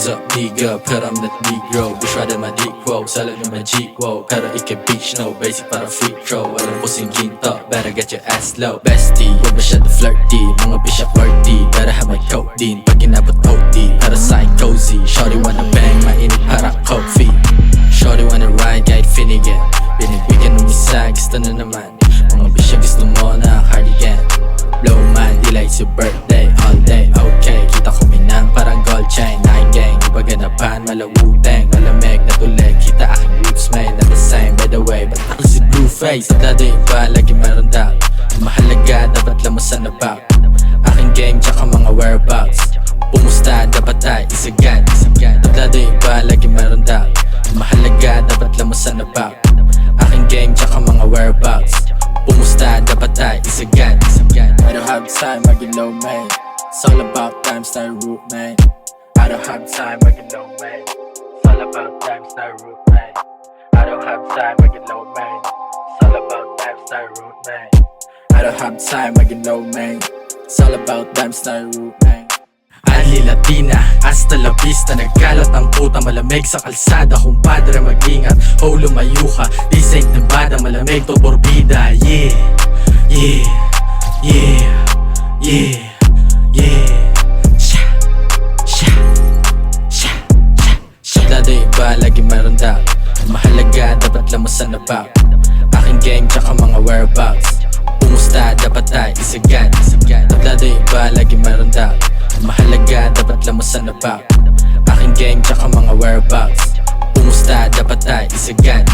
What's up nigga, pero I'm not negro. Bitch rather my dick roll, sala na my G wow. Pero ike bitch no, basic para free throw. Alam ko sing ginto, better get your ass low. Bestie, wag masyado flirty, mga bitch at party. Better have my coat din, pag inabot OD. Para sa'kin cozy, shorty wanna bang, mainit para coffee. Shorty wanna ride, kahit Finnegan. Binibigyan ng isa, gusto na naman. Mga bitch gusto mo na cardigan. Blow man, di like it's your birthday. All day, okay, kita ko minang parang gold chain. Night gang, iba ganapan, malawuteng. Malamig na tuleg, kita aking roots man. Not the same by the way, but ako si Blueface. Sa dado iba, lagi meron daw. Mahalaga, dapat lang mo sa nabak. Aking game, tsaka mga whereabouts. Pumusta, dapat ay isagad. Sa dado iba, lagi meron daw. Mahalaga, dapat lang mo sa nabak. Aking game, tsaka mga whereabouts. Pumusta, dapat ay isagad. I don't have time, maging low man. It's all about time, style root man. I don't have time, maging low man. It's all about time, style root man. I don't have time, maging low man. It's all about time, style root man. I don't have time, maging low man. It's all about time, style root man. Ali Latina, hasta la vista. Nagkalat ang puta, malamig sa kalsada. Kumpadre mag-ingat, ho lumayo ka. Di Saint Nevada, malamig to Borbida. Yeah, yeah, yeah, yeah, yeah. Sha, sha, sha, sha, sha. Dado iba, lagi meron daw. Mahalaga, dapat lang mo sa nabak. Aking game, tsaka mga whereabouts. Pumusta, dapat ay isagad. Dado iba, lagi meron daw. Mahalaga, dapat lang mo sa nabak. Aking game, tsaka mga whereabouts. Pumusta, dapat ay isagad.